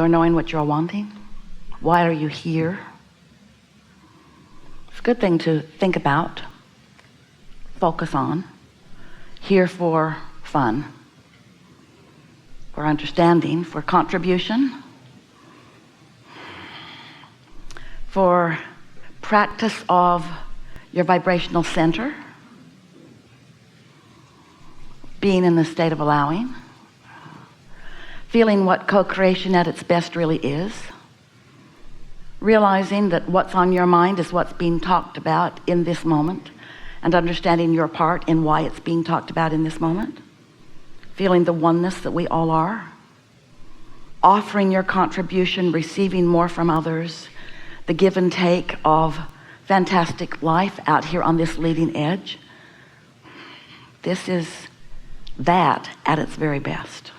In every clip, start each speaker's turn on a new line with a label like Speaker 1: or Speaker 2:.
Speaker 1: you're knowing what you're wanting? Why are you here? It's a good thing to think about, focus on. Here for fun, for understanding, for contribution, for practice of your vibrational center, being in the state of allowing, feeling what co-creation at its best really is, realizing that what's on your mind is what's being talked about in this moment, and understanding your part in why it's being talked about in this moment, feeling the oneness that we all are, offering your contribution, receiving more from others, the give and take of fantastic life out here on this leading edge. This is that at its very best.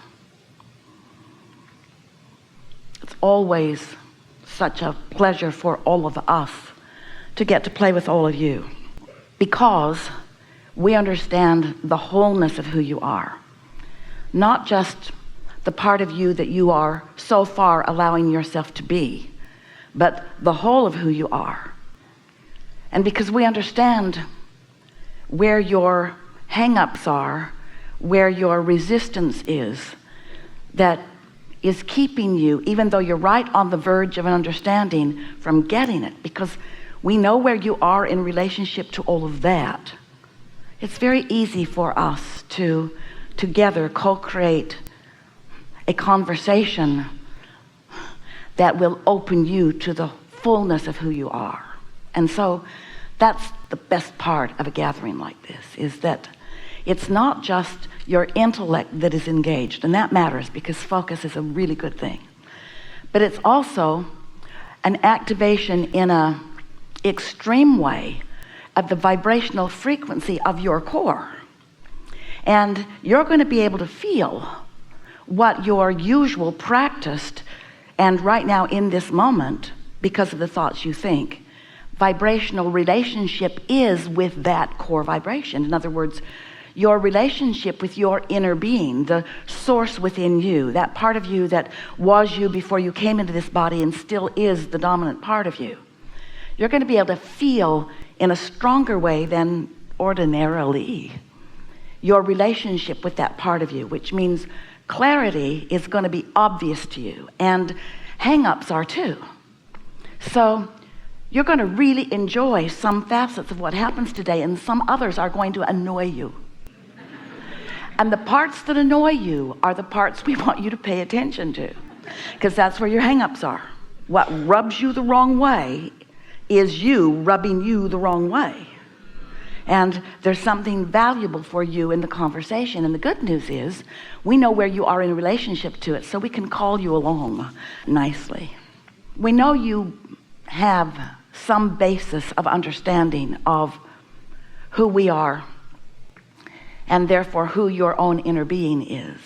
Speaker 1: It's always such a pleasure for all of us to get to play with all of you, because we understand the wholeness of who you are, not just the part of you that you are so far allowing yourself to be, but the whole of who you are. And because we understand where your hang-ups are, where your resistance is, that is keeping you, even though you're right on the verge of an understanding, from getting it, because we know where you are in relationship to all of that. It's very easy for us to together co-create a conversation that will open you to the fullness of who you are. And so that's the best part of a gathering like this, is that it's not just your intellect that is engaged, and that matters because focus is a really good thing, but it's also an activation in a extreme way of the vibrational frequency of your core. And you're going to be able to feel what your usual practiced, and right now in this moment, because of the thoughts you think, vibrational relationship is with that core vibration. In other words, your relationship with your inner being, the source within you, that part of you that was you before you came into this body and still is the dominant part of you. You're going to be able to feel in a stronger way than ordinarily your relationship with that part of you, which means clarity is going to be obvious to you, and hang-ups are too. So you're going to really enjoy some facets of what happens today, and some others are going to annoy you. And the parts that annoy you are the parts we want you to pay attention to, because that's where your hang-ups are. What rubs you the wrong way is you rubbing you the wrong way. And there's something valuable for you in the conversation. And the good news is we know where you are in relationship to it, so we can call you along nicely. We know you have some basis of understanding of who we are, and therefore who your own inner being is.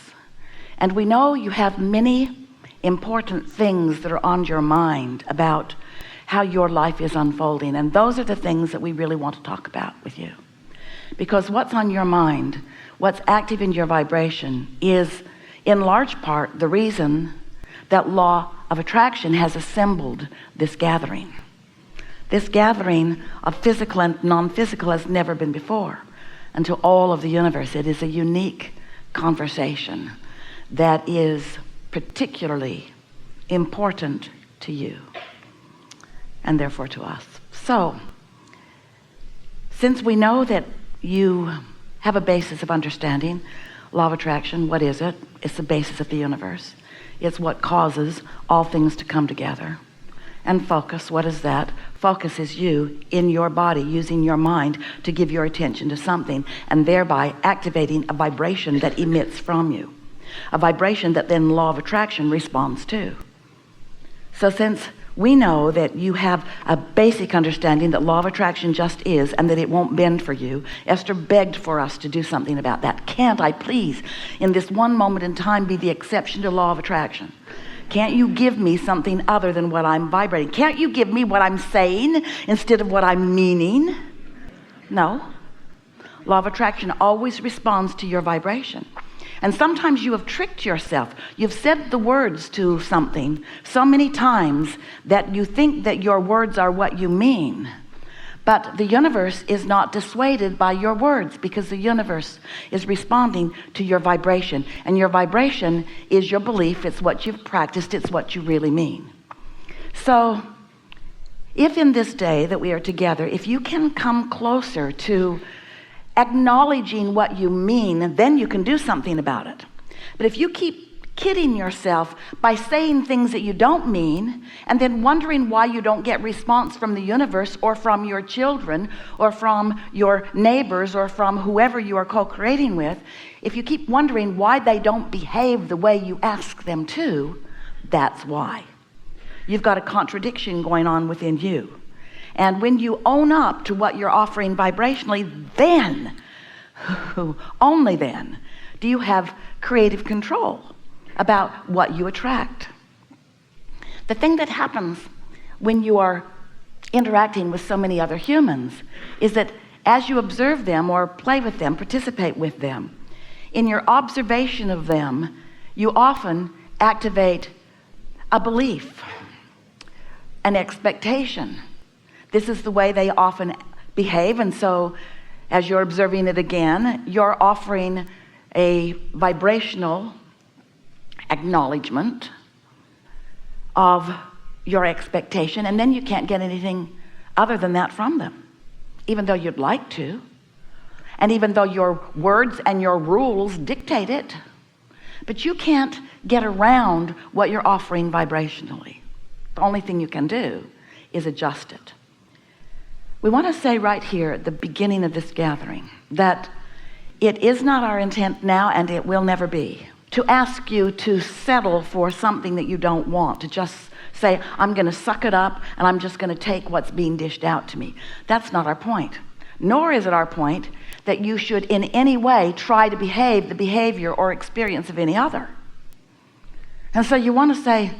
Speaker 1: And we know you have many important things that are on your mind about how your life is unfolding, and those are the things that we really want to talk about with you, because what's on your mind, what's active in your vibration, is in large part the reason that law of attraction has assembled this gathering. This gathering of physical and non-physical has never been before. And to all of the universe, it is a unique conversation that is particularly important to you, and therefore to us. So, since we know that you have a basis of understanding, law of attraction, what is it? It's the basis of the universe. It's what causes all things to come together. And focus, what is that? Focus is you in your body using your mind to give your attention to something, and thereby activating a vibration that emits from you, a vibration that then law of attraction responds to. So since we know that you have a basic understanding that law of attraction just is, and that it won't bend for you, Esther begged for us to do something about that. Can't I please, in this one moment in time, be the exception to law of attraction? Can't you give me something other than what I'm vibrating? Can't you give me what I'm saying instead of what I'm meaning? No. Law of attraction always responds to your vibration. And sometimes you have tricked yourself. You've said the words to something so many times that you think that your words are what you mean. But the universe is not dissuaded by your words, because the universe is responding to your vibration. And your vibration is your belief. It's what you've practiced. It's what you really mean. So if in this day that we are together, if you can come closer to acknowledging what you mean, then you can do something about it. But if you keep kidding yourself by saying things that you don't mean, and then wondering why you don't get response from the universe or from your children or from your neighbors or from whoever you are co-creating with, if you keep wondering why they don't behave the way you ask them to, that's why. You've got a contradiction going on within you. And when you own up to what you're offering vibrationally, then, only then, do you have creative control about what you attract. The thing that happens when you are interacting with so many other humans is that as you observe them or play with them, participate with them, in your observation of them, you often activate a belief, an expectation. This is the way they often behave, and so as you're observing it again, you're offering a vibrational acknowledgement of your expectation, and then you can't get anything other than that from them, even though you'd like to, and even though your words and your rules dictate it. But you can't get around what you're offering vibrationally. The only thing you can do is adjust it. We want to say right here at the beginning of this gathering that it is not our intent now, and it will never be, to ask you to settle for something that you don't want, to just say, I'm going to suck it up and I'm just going to take what's being dished out to me. That's not our point. Nor is it our point that you should in any way try to behave the behavior or experience of any other. And so you want to say,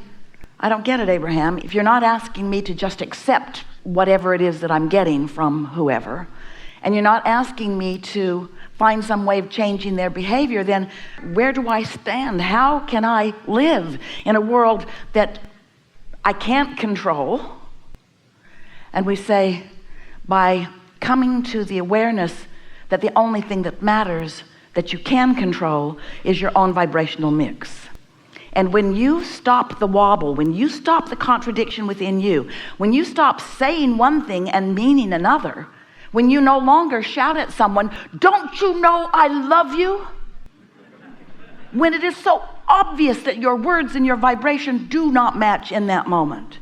Speaker 1: I don't get it, Abraham. If you're not asking me to just accept whatever it is that I'm getting from whoever, and you're not asking me to find some way of changing their behavior, then where do I stand? How can I live in a world that I can't control? And we say, by coming to the awareness that the only thing that matters that you can control is your own vibrational mix. And when you stop the wobble, when you stop the contradiction within you, when you stop saying one thing and meaning another, when you no longer shout at someone, don't you know I love you? When it is so obvious that your words and your vibration do not match in that moment.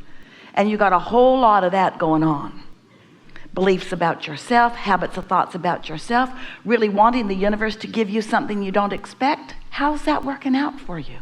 Speaker 1: And you got a whole lot of that going on. Beliefs about yourself, habits of thoughts about yourself, really wanting the universe to give you something you don't expect. How's that working out for you?